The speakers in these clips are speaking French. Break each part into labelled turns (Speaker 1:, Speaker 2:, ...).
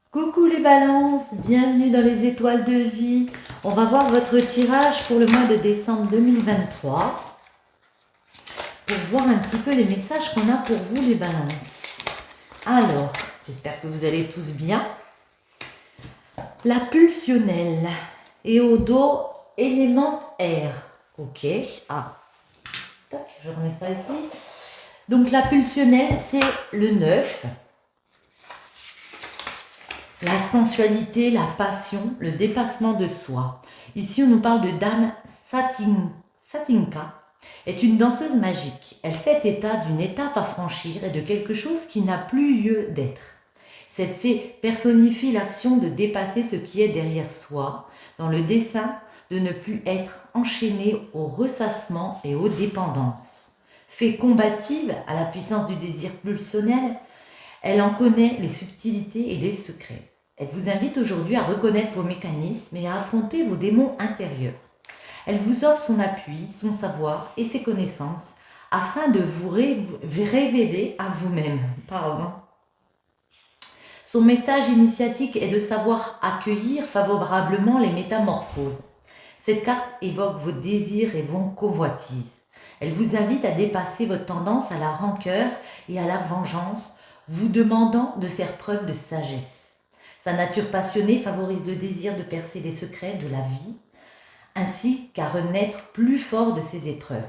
Speaker 1: Coucou les balances, bienvenue dans les étoiles de vie. On va voir votre tirage pour le mois de décembre 2023 pour voir un petit peu les messages qu'on a pour vous les balances. Alors, j'espère que vous allez tous bien. La pulsionnelle et au dos, élément air. Ok, je remets ça ici. Donc la pulsionnelle, c'est le 9. La sensualité, la passion, le dépassement de soi. Ici, on nous parle de Dame Satinka, est une danseuse magique. Elle fait état d'une étape à franchir et de quelque chose qui n'a plus lieu d'être. Cette fée personnifie l'action de dépasser ce qui est derrière soi, dans le dessein de ne plus être enchaînée au ressassement et aux dépendances. Fée combative à la puissance du désir pulsionnel, elle en connaît les subtilités et les secrets. Elle vous invite aujourd'hui à reconnaître vos mécanismes et à affronter vos démons intérieurs. Elle vous offre son appui, son savoir et ses connaissances afin de vous révéler à vous-même. Son message initiatique est de savoir accueillir favorablement les métamorphoses. Cette carte évoque vos désirs et vos convoitises. Elle vous invite à dépasser votre tendance à la rancœur et à la vengeance, vous demandant de faire preuve de sagesse. Sa nature passionnée favorise le désir de percer les secrets de la vie, ainsi qu'à renaître plus fort de ses épreuves.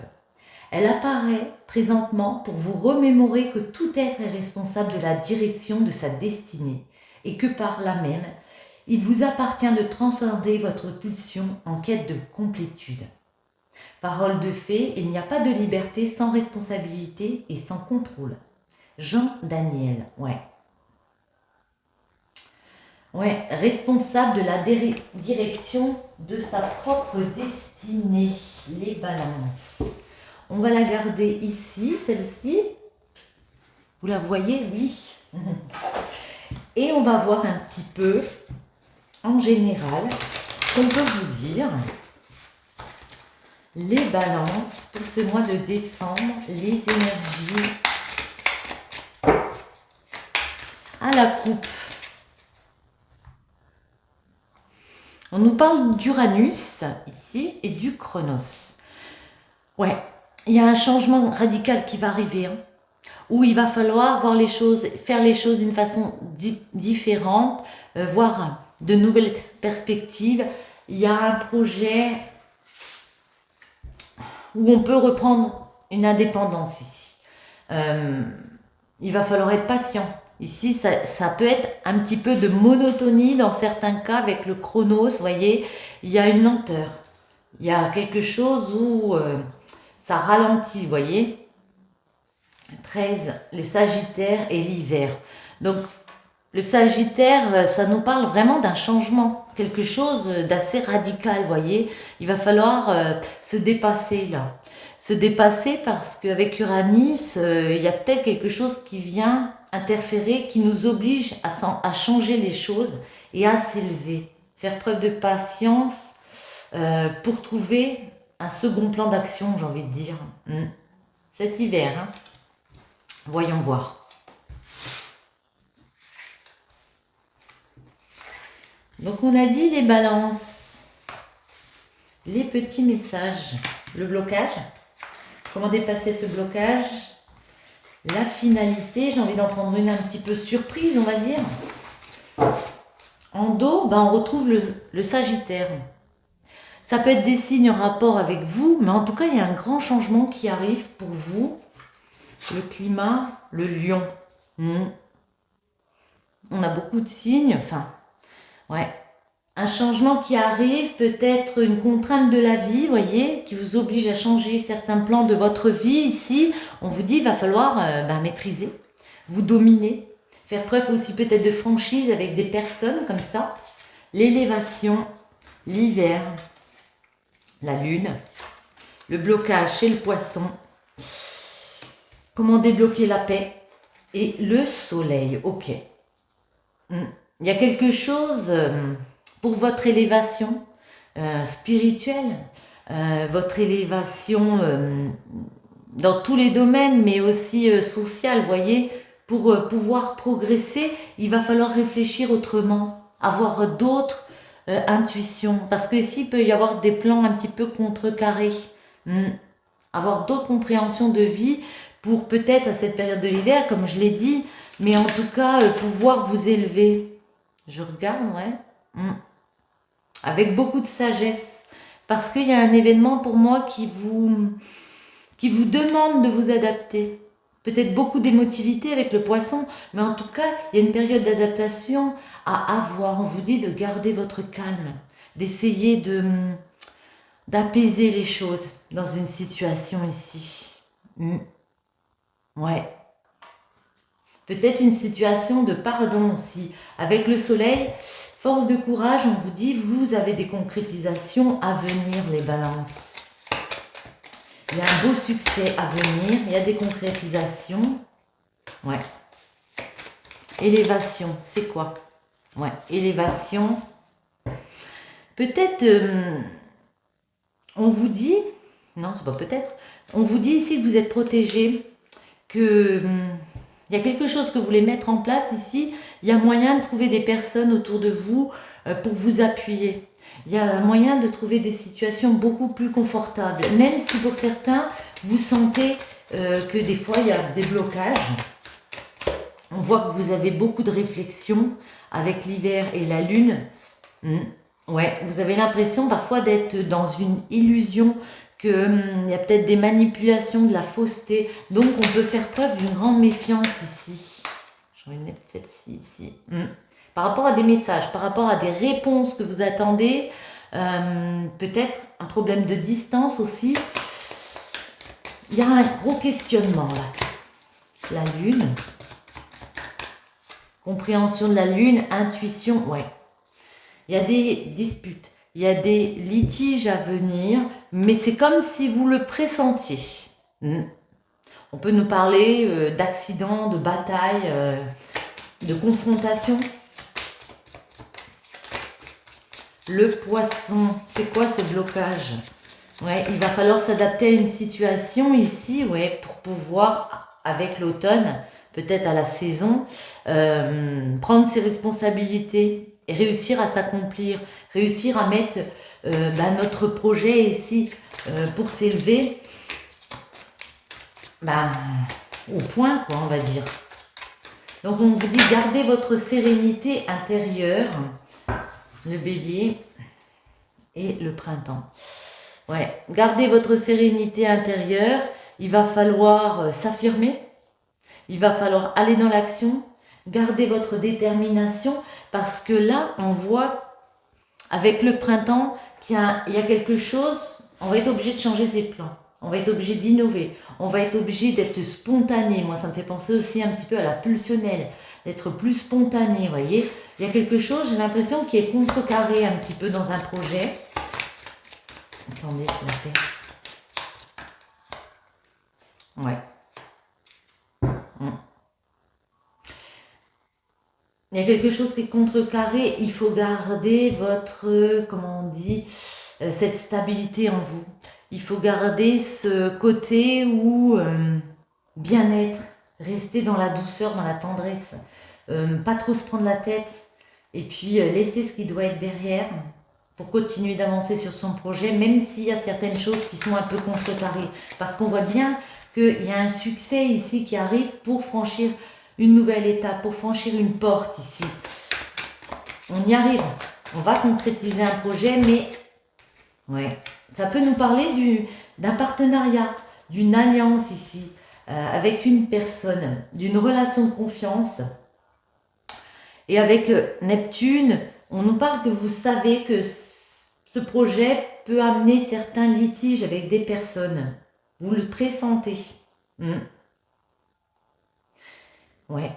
Speaker 1: Elle apparaît présentement pour vous remémorer que tout être est responsable de la direction de sa destinée et que par là même, il vous appartient de transcender votre pulsion en quête de complétude. Parole de fée, il n'y a pas de liberté sans responsabilité et sans contrôle. Jean Daniel, responsable de la direction de sa propre destinée, les balances. On va la garder ici, celle-ci. Vous la voyez, oui. Et on va voir un petit peu, en général, ce qu'on peut vous dire. Les balances pour ce mois de décembre, les énergies à la coupe. On nous parle d'Uranus ici et du Chronos. Il y a un changement radical qui va arriver, où il va falloir voir les choses, faire les choses d'une façon différente, voir de nouvelles perspectives. Il y a un projet où on peut reprendre une indépendance ici. Il va falloir être patient. Ici, ça peut être un petit peu de monotonie dans certains cas avec le Chronos, vous voyez, il y a une lenteur. Il y a quelque chose où ça ralentit, vous voyez. 13, le Sagittaire et l'hiver. Donc, le Sagittaire, ça nous parle vraiment d'un changement, quelque chose d'assez radical, vous voyez. Il va falloir se dépasser là. Se dépasser parce qu'avec Uranus, il y a peut-être quelque chose qui vient interférer, qui nous oblige à changer les choses et à s'élever. Faire preuve de patience pour trouver un second plan d'action, j'ai envie de dire. Cet hiver, voyons voir. Donc on a dit les balances, les petits messages, le blocage, comment dépasser ce blocage, la finalité, j'ai envie d'en prendre une un petit peu surprise, on va dire. En dos, on retrouve le Sagittaire. Ça peut être des signes en rapport avec vous, mais en tout cas, il y a un grand changement qui arrive pour vous. Le climat, le lion. On a beaucoup de signes, un changement qui arrive, peut-être une contrainte de la vie, vous voyez, qui vous oblige à changer certains plans de votre vie ici. On vous dit, il va falloir maîtriser, vous dominer, faire preuve aussi peut-être de franchise avec des personnes comme ça. L'élévation, l'hiver, la lune, le blocage chez le poisson, comment débloquer la paix et le soleil, ok. Il y a quelque chose pour votre élévation spirituelle, votre élévation dans tous les domaines, mais aussi sociale, vous voyez. pouvoir progresser, il va falloir réfléchir autrement, avoir d'autres intuitions. Parce que ici, il peut y avoir des plans un petit peu contrecarrés. Avoir d'autres compréhensions de vie pour peut-être à cette période de l'hiver, comme je l'ai dit, mais en tout cas, pouvoir vous élever. Je regarde, ouais. Avec beaucoup de sagesse. Parce qu'il y a un événement pour moi qui vous demande de vous adapter. Peut-être beaucoup d'émotivité avec le poisson, mais en tout cas, il y a une période d'adaptation à avoir. On vous dit de garder votre calme, d'essayer d'apaiser les choses dans une situation ici. Ouais. Peut-être une situation de pardon aussi. Avec le soleil, force de courage, on vous dit, vous avez des concrétisations à venir, les balances. Il y a un beau succès à venir, il y a des concrétisations. Ouais. Élévation, c'est quoi? Ouais, élévation. Peut-être, on vous dit, non, c'est pas peut-être, on vous dit ici que vous êtes protégé, que il y a quelque chose que vous voulez mettre en place ici, il y a moyen de trouver des personnes autour de vous pour vous appuyer. Il y a moyen de trouver des situations beaucoup plus confortables, même si pour certains, vous sentez que des fois, il y a des blocages. On voit que vous avez beaucoup de réflexions avec l'hiver et la lune. Ouais, vous avez l'impression parfois d'être dans une illusion, qu'il y a peut-être des manipulations, de la fausseté. Donc, on peut faire preuve d'une grande méfiance ici. J'ai envie de mettre celle-ci ici. Par rapport à des messages, par rapport à des réponses que vous attendez, peut-être un problème de distance aussi. Il y a un gros questionnement là. La lune. Compréhension de la lune, intuition, ouais. Il y a des disputes. Il y a des litiges à venir, mais c'est comme si vous le pressentiez. On peut nous parler d'accidents, de batailles, de confrontations. Le poisson, c'est quoi ce blocage? Ouais, il va falloir s'adapter à une situation ici, ouais, pour pouvoir, avec l'automne, peut-être à la saison, prendre ses responsabilités et réussir à s'accomplir, réussir à mettre notre projet ici pour s'élever au point, quoi, on va dire. Donc on vous dit, gardez votre sérénité intérieure, le bélier et le printemps. Ouais, gardez votre sérénité intérieure, il va falloir s'affirmer, il va falloir aller dans l'action, garder votre détermination, parce que là, on voit, avec le printemps, qu'il y a quelque chose, on va être obligé de changer ses plans, on va être obligé d'innover, on va être obligé d'être spontané. Moi, ça me fait penser aussi un petit peu à la pulsionnelle, d'être plus spontané, vous voyez. Il y a quelque chose, j'ai l'impression, qui est contrecarré un petit peu dans un projet. Attendez, je la fais. Ouais. Il y a quelque chose qui est contrecarré. Il faut garder votre, comment on dit, cette stabilité en vous. Il faut garder ce côté où bien-être, rester dans la douceur, dans la tendresse, pas trop se prendre la tête, et puis laisser ce qui doit être derrière pour continuer d'avancer sur son projet, même s'il y a certaines choses qui sont un peu contrecarrées. Parce qu'on voit bien qu'il y a un succès ici qui arrive pour franchir une nouvelle étape, pour franchir une porte ici. On y arrive. On va concrétiser un projet, mais ouais, ça peut nous parler d'un partenariat, d'une alliance ici, avec une personne, d'une relation de confiance. Et avec Neptune, on nous parle que vous savez que ce projet peut amener certains litiges avec des personnes. Vous le pressentez. Ouais.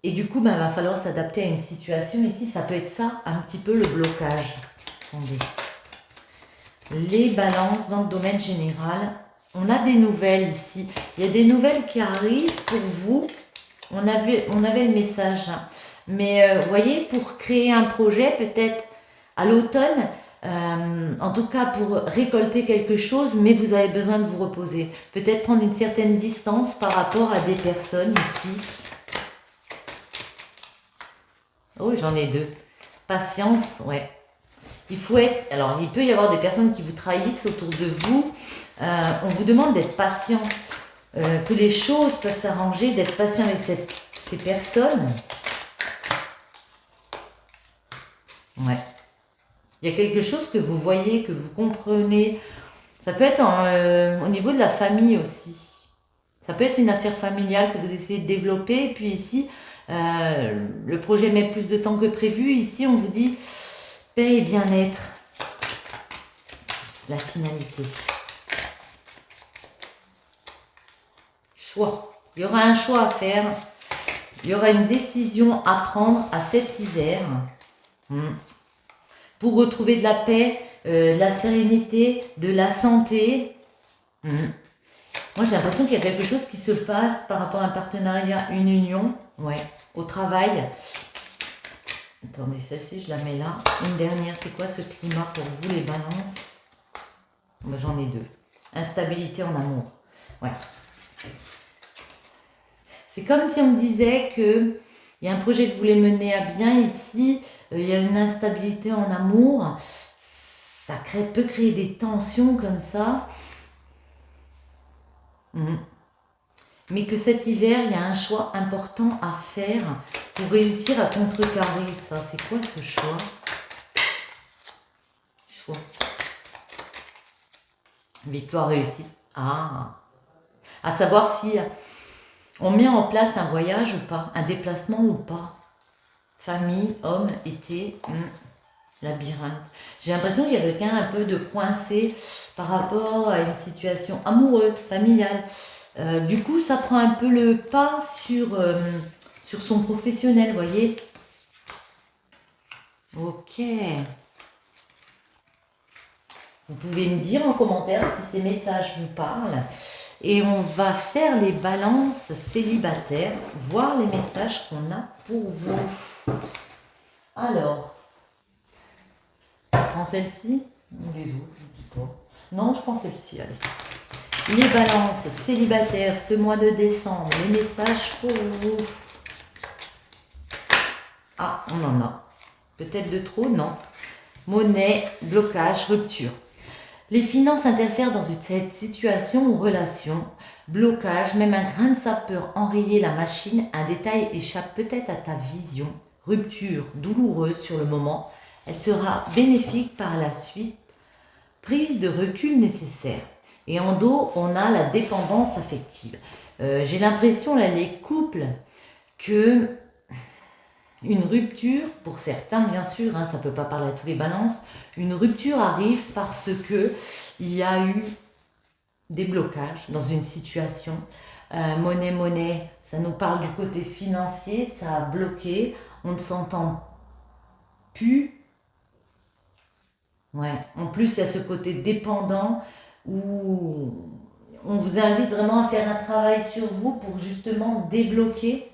Speaker 1: Et du coup, il va falloir s'adapter à une situation. Ici, ça peut être ça, un petit peu le blocage. Attendez. Les balances dans le domaine général. On a des nouvelles ici. Il y a des nouvelles qui arrivent pour vous. On avait le message. Mais vous voyez, pour créer un projet, peut-être à l'automne, en tout cas pour récolter quelque chose, mais vous avez besoin de vous reposer. Peut-être prendre une certaine distance par rapport à des personnes ici. Oh, j'en ai deux. Patience, ouais. Il faut être... Alors, il peut y avoir des personnes qui vous trahissent autour de vous. On vous demande d'être patient. Que les choses peuvent s'arranger, d'être patient avec ces personnes. Ouais. Il y a quelque chose que vous voyez, que vous comprenez. Ça peut être au niveau de la famille aussi. Ça peut être une affaire familiale que vous essayez de développer. Et puis ici, le projet met plus de temps que prévu. Ici, on vous dit paix et bien-être. La finalité. Choix. Il y aura un choix à faire. Il y aura une décision à prendre à cet hiver. Pour retrouver de la paix, de la sérénité, de la santé. Moi, j'ai l'impression qu'il y a quelque chose qui se passe par rapport à un partenariat, une union, ouais, au travail. Attendez, celle-ci, je la mets là. Une dernière, c'est quoi ce climat pour vous, les balances? J'en ai deux. Instabilité en amour. Ouais. C'est comme si on me disait que il y a un projet que vous voulez mener à bien ici, il y a une instabilité en amour, ça peut créer des tensions comme ça. Mais que cet hiver, il y a un choix important à faire pour réussir à contrecarrer ça. C'est quoi ce choix? Choix. Victoire réussie. Ah. À savoir si on met en place un voyage ou pas, un déplacement ou pas. Famille, homme, été, labyrinthe. J'ai l'impression qu'il y a quelqu'un un peu de coincé par rapport à une situation amoureuse, familiale. Du coup, ça prend un peu le pas sur son professionnel, voyez. Ok. Vous pouvez me dire en commentaire si ces messages vous parlent. Et on va faire les balances célibataires, voir les messages qu'on a pour vous. Alors, je prends celle-ci. Les autres, je dis pas. Non, je prends celle-ci, allez. Les balances célibataires, ce mois de décembre, les messages pour vous. Ah, on en a. Peut-être de trop, non. Monnaie, blocage, rupture. Les finances interfèrent dans cette situation ou relation. Blocage, même un grain de sable peut enrayer la machine. Un détail échappe peut-être à ta vision. Rupture douloureuse sur le moment. Elle sera bénéfique par la suite. Prise de recul nécessaire. Et en dos, on a la dépendance affective. J'ai l'impression, là, les couples, que une rupture, pour certains bien sûr, ça ne peut pas parler à tous les balances, une rupture arrive parce que il y a eu des blocages dans une situation. Monnaie, ça nous parle du côté financier, ça a bloqué, on ne s'entend plus. Ouais. En plus, il y a ce côté dépendant où on vous invite vraiment à faire un travail sur vous pour justement débloquer,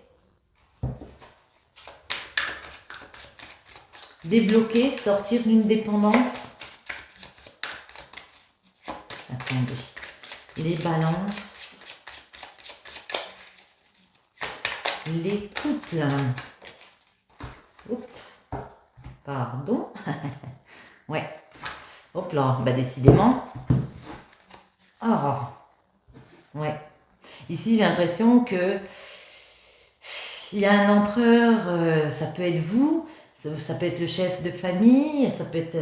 Speaker 1: sortir d'une dépendance. Attendez. Les balances. Les couples. Oups. Pardon. Ouais. Hop là. Bah décidément. Ah. Ouais. Ici, j'ai l'impression que il y a un empereur, ça peut être vous, ça peut être le chef de famille, ça peut être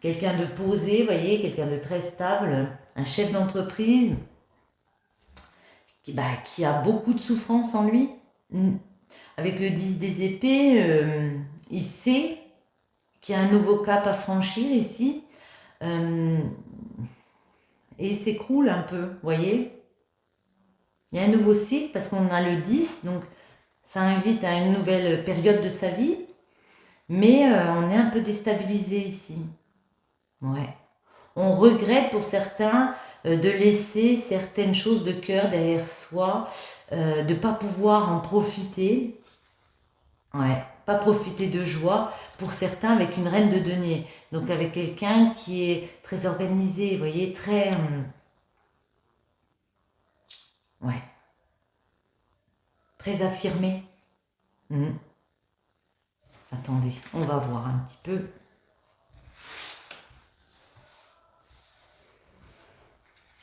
Speaker 1: quelqu'un de posé, vous voyez, quelqu'un de très stable, un chef d'entreprise qui a beaucoup de souffrance en lui. Avec le 10 des épées, il sait qu'il y a un nouveau cap à franchir ici. Et il s'écroule un peu, vous voyez. Il y a un nouveau cycle parce qu'on a le 10, donc ça invite à une nouvelle période de sa vie. Mais on est un peu déstabilisé ici. Ouais. On regrette pour certains de laisser certaines choses de cœur derrière soi, de ne pas pouvoir en profiter. Ouais. Pas profiter de joie pour certains avec une reine de denier. Donc avec quelqu'un qui est très organisé, vous voyez, très... ouais. Très affirmé. Attendez, on va voir un petit peu.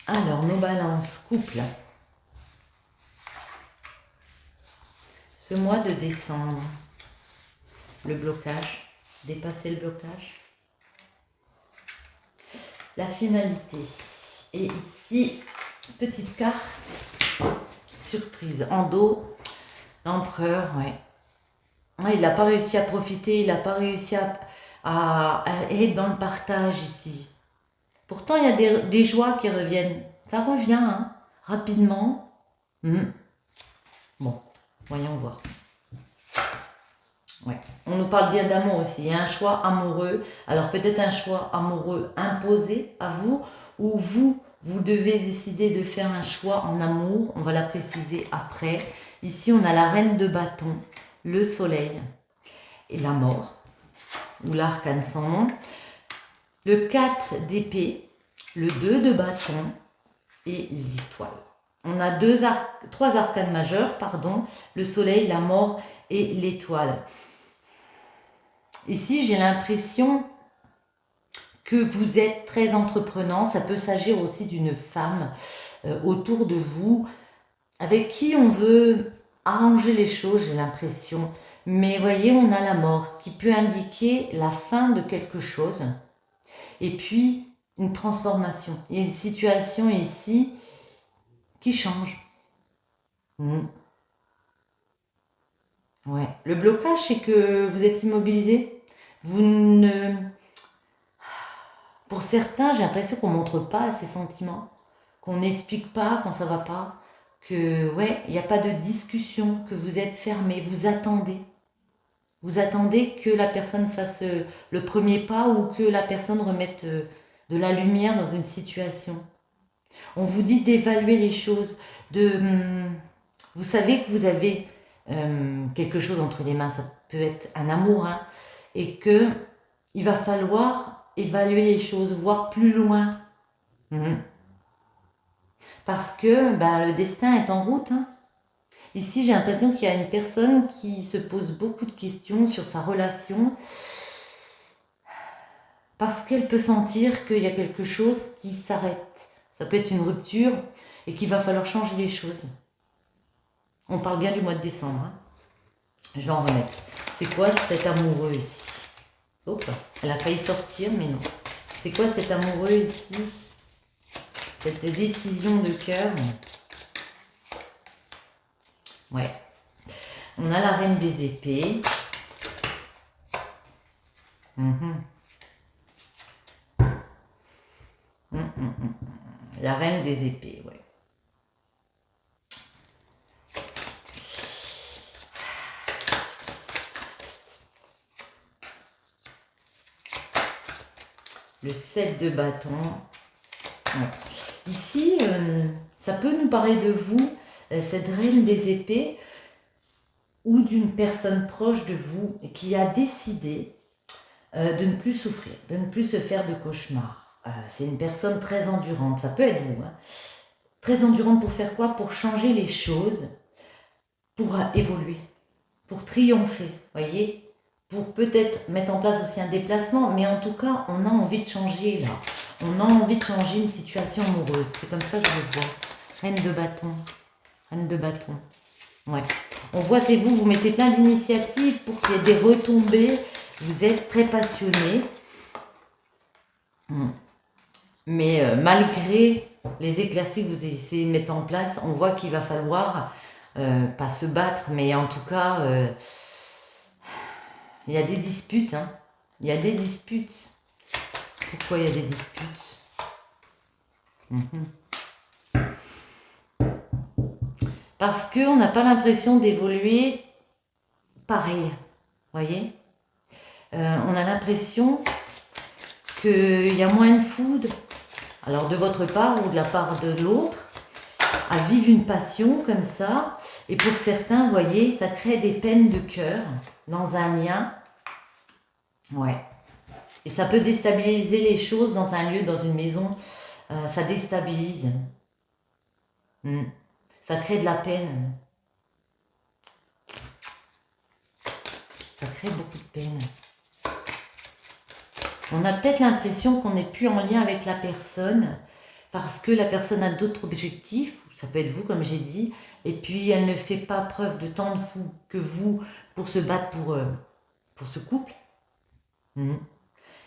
Speaker 1: Alors, nos balances, couple. Ce mois de décembre, le blocage, dépasser le blocage. La finalité. Et ici, petite carte, surprise. En dos, l'empereur, ouais. Ouais, il n'a pas réussi à profiter, il n'a pas réussi à être dans le partage ici. Pourtant, il y a des joies qui reviennent. Ça revient, hein, rapidement. Bon, voyons voir. Ouais. On nous parle bien d'amour aussi. Il y a un choix amoureux. Alors peut-être un choix amoureux imposé à vous, ou vous devez décider de faire un choix en amour. On va la préciser après. Ici, on a la reine de bâton, le soleil et la mort, ou l'arcane sans nom. Le 4 d'épée, le 2 de bâton et l'étoile. On a trois arcanes majeurs, pardon, le soleil, la mort et l'étoile. Ici, j'ai l'impression que vous êtes très entreprenant. Ça peut s'agir aussi d'une femme autour de vous, avec qui on veut arranger les choses, j'ai l'impression. Mais voyez, on a la mort qui peut indiquer la fin de quelque chose. Et puis, une transformation. Il y a une situation ici qui change. Ouais. Le blocage, c'est que vous êtes immobilisé. Vous ne... Pour certains, j'ai l'impression qu'on ne montre pas ses sentiments, qu'on n'explique pas quand ça va pas, que, ouais, il n'y a pas de discussion, que vous êtes fermé, vous attendez. Vous attendez que la personne fasse le premier pas ou que la personne remette de la lumière dans une situation. On vous dit d'évaluer les choses, vous savez que vous avez quelque chose entre les mains, ça peut être un amour, hein, et que il va falloir évaluer les choses, voir plus loin. Parce que le destin est en route. Hein. Ici, j'ai l'impression qu'il y a une personne qui se pose beaucoup de questions sur sa relation parce qu'elle peut sentir qu'il y a quelque chose qui s'arrête. Ça peut être une rupture et qu'il va falloir changer les choses. On parle bien du mois de décembre. Hein. Je vais en remettre. C'est quoi cet amoureux ici? Hop, elle a failli sortir, mais non. C'est quoi cet amoureux ici? Cette décision de cœur. Ouais. On a la reine des épées. La reine des épées, ouais. Le 7 de bâton. Ouais. Ici, ça peut nous parler de vous, cette reine des épées, ou d'une personne proche de vous qui a décidé de ne plus souffrir, de ne plus se faire de cauchemars. C'est une personne très endurante, ça peut être vous. Hein. Très endurante pour faire quoi? Pour changer les choses, pour évoluer, pour triompher, voyez? Pour peut-être mettre en place aussi un déplacement, mais en tout cas, on a envie de changer là. On a envie de changer une situation amoureuse. C'est comme ça que je le vois. Reine de bâton. Reine de bâton. Ouais. On voit, c'est vous, vous mettez plein d'initiatives pour qu'il y ait des retombées. Vous êtes très passionné. Mais malgré les éclaircies que vous essayez de mettre en place, on voit qu'il va falloir, pas se battre, mais en tout cas, il y a des disputes. Hein. Il y a des disputes. Pourquoi il y a des disputes? Parce qu'on n'a pas l'impression d'évoluer pareil. Voyez, on a l'impression qu'il y a moins de food, alors de votre part ou de la part de l'autre, à vivre une passion comme ça. Et pour certains, vous voyez, ça crée des peines de cœur dans un lien. Ouais. Et ça peut déstabiliser les choses dans un lieu, dans une maison. Ça déstabilise. Ça crée de la peine. Ça crée beaucoup de peine. On a peut-être l'impression qu'on n'est plus en lien avec la personne parce que la personne a d'autres objectifs, ça peut être vous comme j'ai dit, et puis elle ne fait pas preuve de tant de fou que vous pour se battre pour ce couple.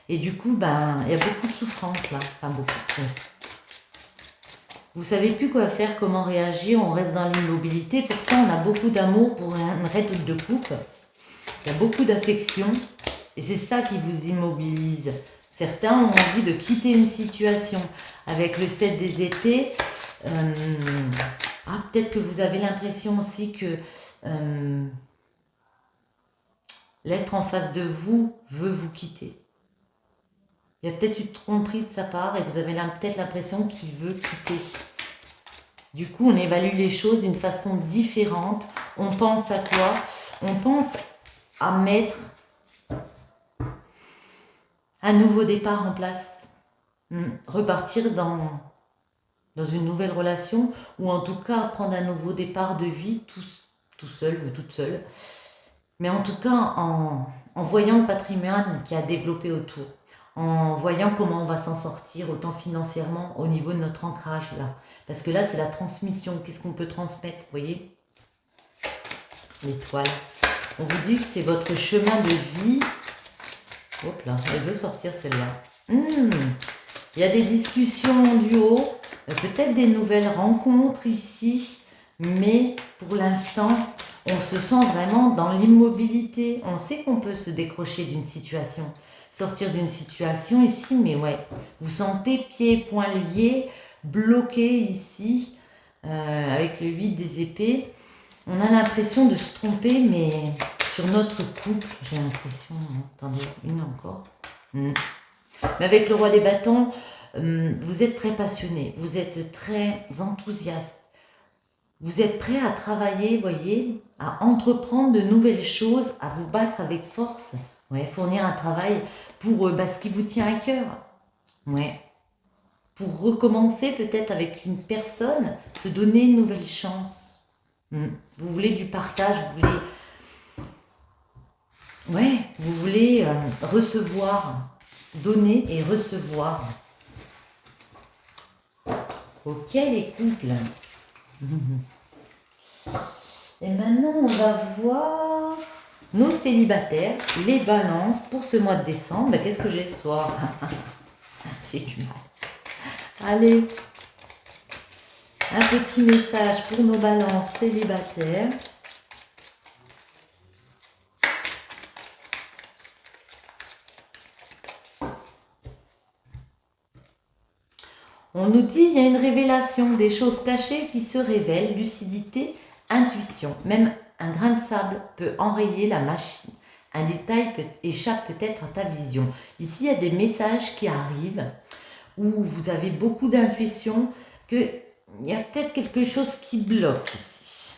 Speaker 1: Et du coup, ben, il y a beaucoup de souffrance là, enfin beaucoup. Vous savez plus quoi faire, comment réagir, on reste dans l'immobilité, pourtant on a beaucoup d'amour pour une règle de couple, il y a beaucoup d'affection, et c'est ça qui vous immobilise. Certains ont envie de quitter une situation. Avec le 7 des épées, peut-être que vous avez l'impression aussi que l'être en face de vous veut vous quitter. Il y a peut-être une tromperie de sa part et vous avez peut-être l'impression qu'il veut quitter. Du coup, on évalue les choses d'une façon différente. On pense à quoi? On pense à mettre un nouveau départ en place. Repartir dans une nouvelle relation ou en tout cas prendre un nouveau départ de vie tout seul ou toute seule. Mais en tout cas, en voyant le patrimoine qui a développé autour, en voyant comment on va s'en sortir, autant financièrement au niveau de notre ancrage là. Parce que là, c'est la transmission. Qu'est-ce qu'on peut transmettre, vous voyez? L'étoile. On vous dit que c'est votre chemin de vie. Hop là, elle veut sortir celle-là. Il y a des discussions en duo, peut-être des nouvelles rencontres ici, mais pour l'instant, on se sent vraiment dans l'immobilité. On sait qu'on peut se décrocher d'une situation, sortir d'une situation ici, mais ouais, vous sentez pieds et poings liés, bloqués ici, avec le 8 des épées. On a l'impression de se tromper, mais sur notre couple, j'ai l'impression, attendez, une encore. Mais avec le roi des bâtons, vous êtes très passionné, vous êtes très enthousiaste. Vous êtes prêt à travailler, voyez, à entreprendre de nouvelles choses, à vous battre avec force, ouais, fournir un travail pour ce qui vous tient à cœur. Ouais. Pour recommencer peut-être avec une personne, se donner une nouvelle chance. Vous voulez du partage, vous voulez recevoir, donner et recevoir. Ok les couples. Et maintenant on va voir nos célibataires, les balances pour ce mois de décembre. Qu'est-ce que j'ai ce soir? J'ai du mal. Allez, un petit message pour nos balances célibataires. On nous dit qu'il y a une révélation, des choses cachées qui se révèlent, lucidité, intuition. Même un grain de sable peut enrayer la machine. Un détail échappe peut-être à ta vision. Ici, il y a des messages qui arrivent où vous avez beaucoup d'intuition, qu'il y a peut-être quelque chose qui bloque ici.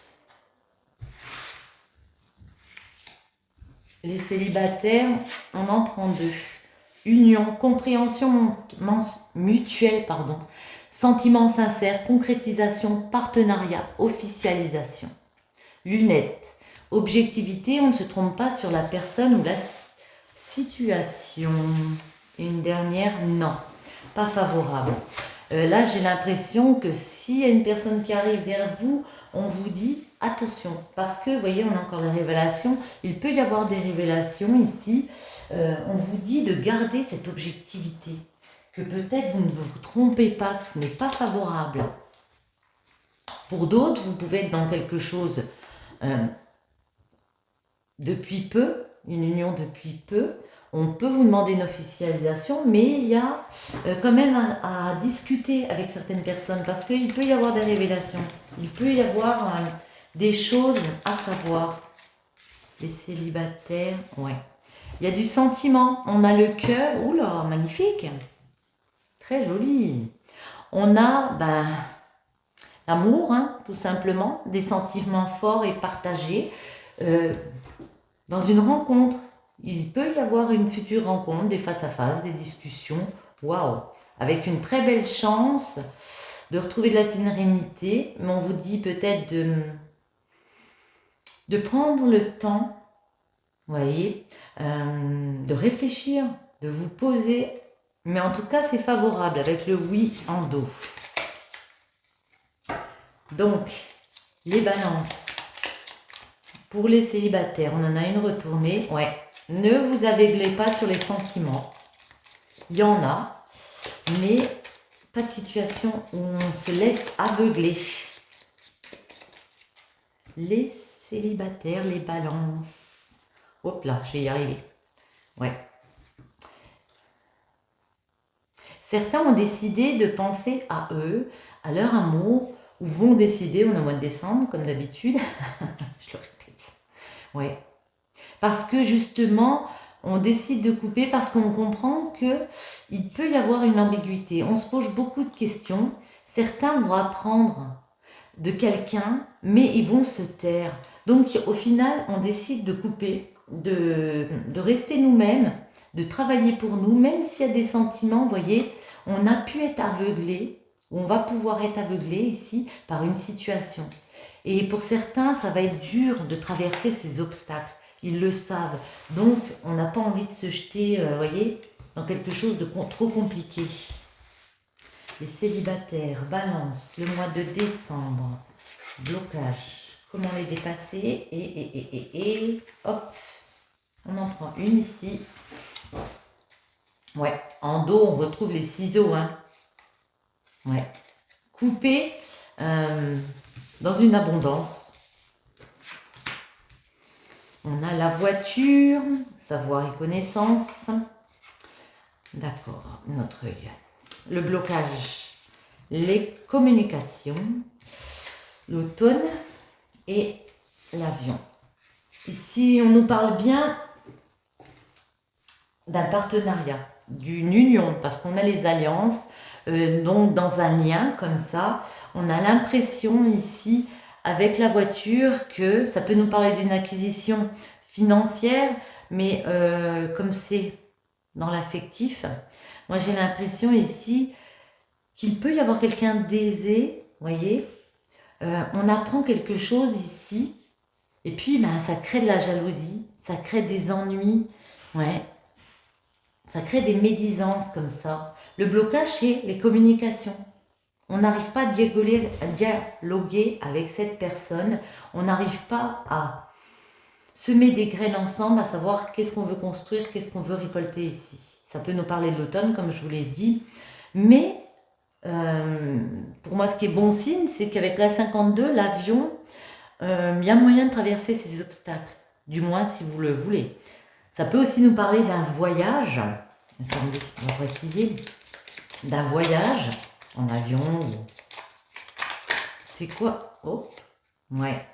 Speaker 1: Les célibataires, on en prend deux. Union, compréhension mutuelle, sentiment sincère, concrétisation, partenariat, officialisation. Lunettes, objectivité, on ne se trompe pas sur la personne ou la situation. Et une dernière, non, pas favorable. Là, j'ai l'impression que s'il y a une personne qui arrive vers vous, on vous dit attention, parce que, vous voyez, on a encore les révélations, il peut y avoir des révélations ici. On vous dit de garder cette objectivité, que peut-être vous ne vous trompez pas, que ce n'est pas favorable. Pour d'autres, vous pouvez être dans quelque chose depuis peu, une union depuis peu. On peut vous demander une officialisation, mais il y a quand même à discuter avec certaines personnes, parce qu'il peut y avoir des révélations, il peut y avoir des choses à savoir. Les célibataires, ouais. Il y a du sentiment, on a le cœur, oula, magnifique, très joli. On a l'amour, tout simplement, des sentiments forts et partagés. Dans une rencontre, il peut y avoir une future rencontre, des face-à-face, des discussions, waouh, avec une très belle chance de retrouver de la sérénité, mais on vous dit peut-être de prendre le temps vous voyez, de réfléchir, de vous poser. Mais en tout cas, c'est favorable avec le oui en dos. Donc, les balances. Pour les célibataires, on en a une retournée. Ouais, ne vous aveuglez pas sur les sentiments. Il y en a, mais pas de situation où on se laisse aveugler. Les célibataires, les balances. Hop là, je vais y arriver. Ouais. Certains ont décidé de penser à eux, à leur amour, ou vont décider, on est au mois de décembre, comme d'habitude. Je le répète. Ouais. Parce que justement, on décide de couper parce qu'on comprend qu'il peut y avoir une ambiguïté. On se pose beaucoup de questions. Certains vont apprendre de quelqu'un, mais ils vont se taire. Donc au final, on décide de couper, de rester nous-mêmes, de travailler pour nous, même s'il y a des sentiments, vous voyez, on a pu être aveuglé, ou on va pouvoir être aveuglé ici par une situation. Et pour certains, ça va être dur de traverser ces obstacles. Ils le savent. Donc, on n'a pas envie de se jeter, voyez, dans quelque chose de trop compliqué. Les célibataires, balance, le mois de décembre, blocage. Comment les dépasser et hop, on en prend une ici. Ouais, en dos, on retrouve les ciseaux. Hein. Ouais. Couper dans une abondance. On a la voiture, savoir et connaissance. D'accord, notre œil. Le blocage, les communications, l'automne et l'avion. Ici, on nous parle bien d'un partenariat, d'une union, parce qu'on a les alliances. Donc, dans un lien comme ça, on a l'impression ici, avec la voiture, que ça peut nous parler d'une acquisition financière, mais comme c'est dans l'affectif, moi j'ai l'impression ici qu'il peut y avoir quelqu'un d'aisé, voyez, on apprend quelque chose ici, et puis ben, ça crée de la jalousie, ça crée des ennuis, ouais, ça crée des médisances comme ça. Le blocage, c'est les communications. On n'arrive pas à dialoguer avec cette personne, on n'arrive pas à semer des graines ensemble, à savoir qu'est-ce qu'on veut construire, qu'est-ce qu'on veut récolter ici. Ça peut nous parler de l'automne, comme je vous l'ai dit, mais pour moi, ce qui est bon signe, c'est qu'avec la 52, l'avion, il y a moyen de traverser ces obstacles, du moins si vous le voulez. Ça peut aussi nous parler d'un voyage, attendez, on va préciser, d'un voyage en avion. C'est quoi? Oh, ouais.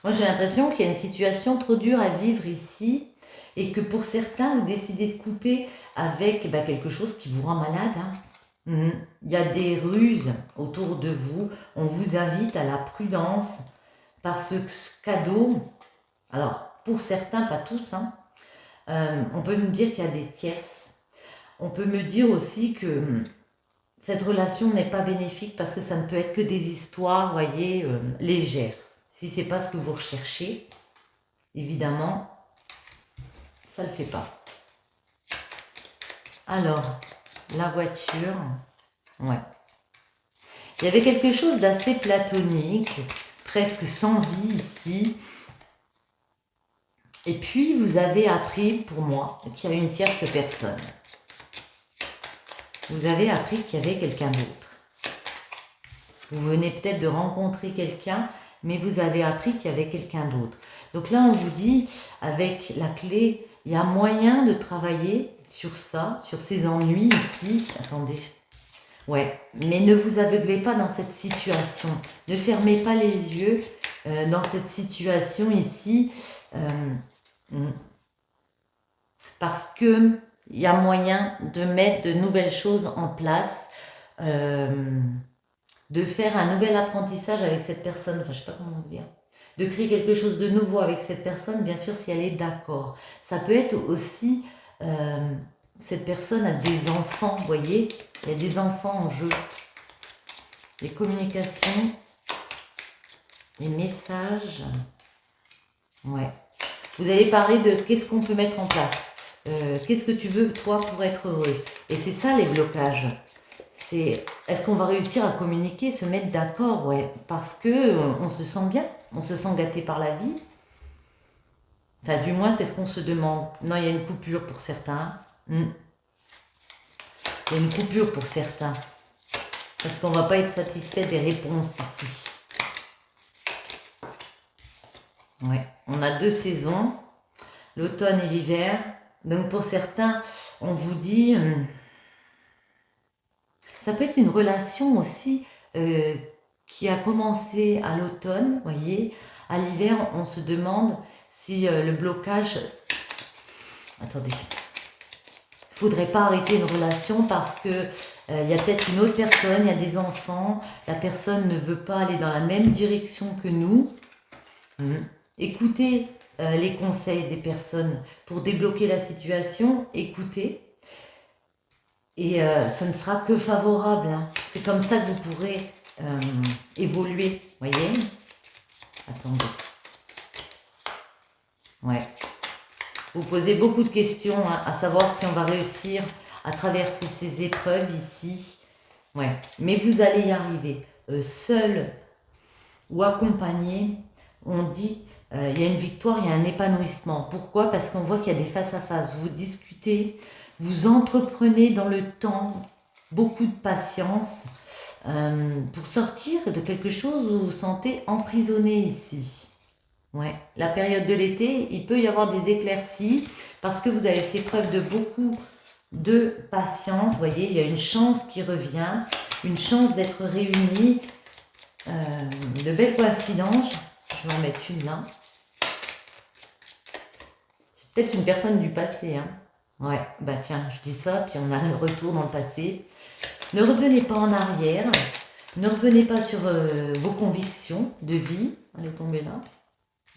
Speaker 1: Moi, j'ai l'impression qu'il y a une situation trop dure à vivre ici et que pour certains, vous décidez de couper avec quelque chose qui vous rend malade. Hein. Il y a des ruses autour de vous. On vous invite à la prudence par ce cadeau. Alors, pour certains, pas tous, hein, on peut me dire qu'il y a des tierces. On peut me dire aussi que cette relation n'est pas bénéfique parce que ça ne peut être que des histoires, voyez, légères. Si ce n'est pas ce que vous recherchez, évidemment, ça ne le fait pas. Alors, la voiture, ouais. Il y avait quelque chose d'assez platonique, presque sans vie ici. Et puis, vous avez appris, pour moi, qu'il y avait une tierce personne. Vous avez appris qu'il y avait quelqu'un d'autre. Vous venez peut-être de rencontrer quelqu'un, mais vous avez appris qu'il y avait quelqu'un d'autre. Donc là, on vous dit, avec la clé, il y a moyen de travailler sur ça, sur ces ennuis ici. Attendez. Ouais, mais ne vous aveuglez pas dans cette situation. Ne fermez pas les yeux dans cette situation ici. Parce que il y a moyen de mettre de nouvelles choses en place, de faire un nouvel apprentissage avec cette personne, enfin je ne sais pas comment vous dire, de créer quelque chose de nouveau avec cette personne, bien sûr si elle est d'accord. Ça peut être aussi, cette personne a des enfants, vous voyez, il y a des enfants en jeu. Les communications, les messages, Ouais. Vous allez parler de qu'est-ce qu'on peut mettre en place. Qu'est-ce que tu veux, toi, pour être heureux. Et c'est ça, les blocages. C'est, est-ce qu'on va réussir à communiquer, se mettre d'accord, ouais. Parce que on se sent bien, on se sent gâté par la vie. Enfin, du moins, c'est ce qu'on se demande. Non, il y a une coupure pour certains. Il y a une coupure pour certains. Parce qu'on ne va pas être satisfait des réponses ici. Ouais. On a 2 saisons, l'automne et l'hiver. Donc pour certains, on vous dit... ça peut être une relation aussi qui a commencé à l'automne, voyez. À l'hiver, on se demande si le blocage... Attendez. Il ne faudrait pas arrêter une relation parce que y a peut-être une autre personne, il y a des enfants, la personne ne veut pas aller dans la même direction que nous. Écoutez les conseils des personnes pour débloquer la situation, écoutez. Et ce ne sera que favorable. Hein. C'est comme ça que vous pourrez évoluer, voyez. Attendez. Ouais. Vous posez beaucoup de questions, hein, à savoir si on va réussir à traverser ces épreuves ici. Ouais. Mais vous allez y arriver. Seul ou accompagné, on dit, il y a une victoire, il y a un épanouissement. Pourquoi? Parce qu'on voit qu'il y a des face-à-face. Vous discutez, vous entreprenez dans le temps, beaucoup de patience, pour sortir de quelque chose où vous vous sentez emprisonné ici. Ouais. La période de l'été, il peut y avoir des éclaircies parce que vous avez fait preuve de beaucoup de patience. Vous voyez, il y a une chance qui revient, une chance d'être réunis, de belles coïncidences. Je vais en mettre une là. C'est peut-être une personne du passé. Hein. Ouais, bah tiens, je dis ça, puis on a le retour dans le passé. Ne revenez pas en arrière. Ne revenez pas sur vos convictions de vie. Elle est tombée là.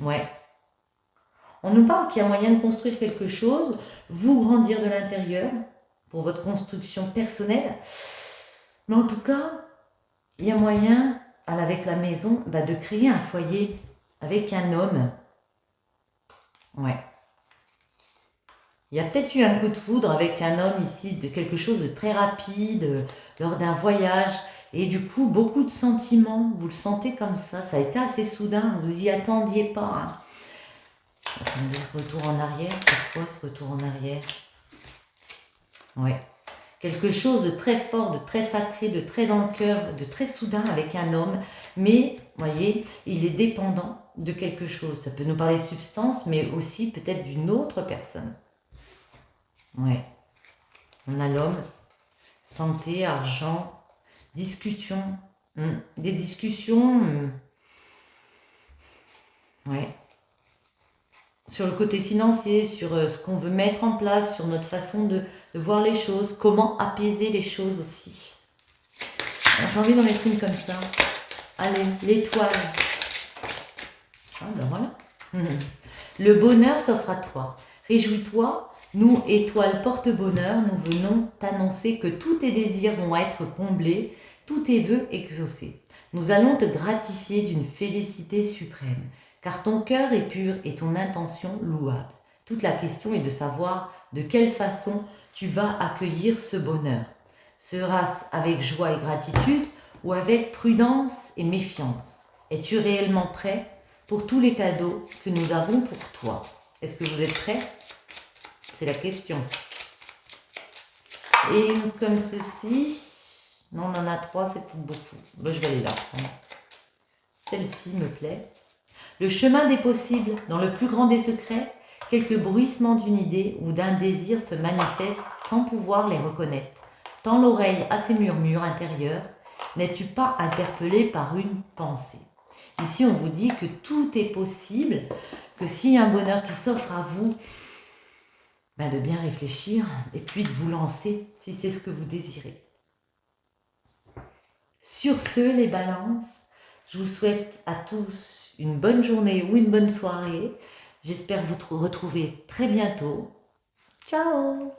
Speaker 1: Ouais. On nous parle qu'il y a moyen de construire quelque chose, vous grandir de l'intérieur pour votre construction personnelle. Mais en tout cas, il y a moyen, avec la maison, de créer un foyer avec un homme. Ouais. Il y a peut-être eu un coup de foudre avec un homme ici, de quelque chose de très rapide, lors d'un voyage. Et du coup, beaucoup de sentiments, vous le sentez comme ça a été assez soudain, vous y attendiez pas. Hein. Attendez, retour en arrière, c'est quoi ce retour en arrière? Ouais. Quelque chose de très fort, de très sacré, de très dans le cœur, de très soudain avec un homme. Mais, voyez, il est dépendant de quelque chose. Ça peut nous parler de substance, mais aussi peut-être d'une autre personne. Ouais. On a l'homme, santé, argent, discussion. Des discussions. Ouais. Sur le côté financier, sur ce qu'on veut mettre en place, sur notre façon de voir les choses, comment apaiser les choses aussi. J'ai envie d'en mettre une comme ça. Allez, l'étoile. Ah ben voilà. Le bonheur s'offre à toi. Réjouis-toi, nous, étoiles porte-bonheur, nous venons t'annoncer que tous tes désirs vont être comblés, tous tes vœux exaucés. Nous allons te gratifier d'une félicité suprême, car ton cœur est pur et ton intention louable. Toute la question est de savoir de quelle façon tu vas accueillir ce bonheur. Sera-ce avec joie et gratitude ou avec prudence et méfiance? Es-tu réellement prêt pour tous les cadeaux que nous avons pour toi? Est-ce que vous êtes prêts? C'est la question. Et comme ceci, non, on en a 3, c'est tout beaucoup. Ben, je vais aller là. Celle-ci me plaît. Le chemin des possibles, dans le plus grand des secrets, quelques bruissements d'une idée ou d'un désir se manifestent sans pouvoir les reconnaître. Tends l'oreille à ces murmures intérieurs, n'es-tu pas interpellé par une pensée? Ici, on vous dit que tout est possible, que s'il y a un bonheur qui s'offre à vous, de bien réfléchir et puis de vous lancer si c'est ce que vous désirez. Sur ce, les balances, je vous souhaite à tous une bonne journée ou une bonne soirée. J'espère vous retrouver très bientôt. Ciao!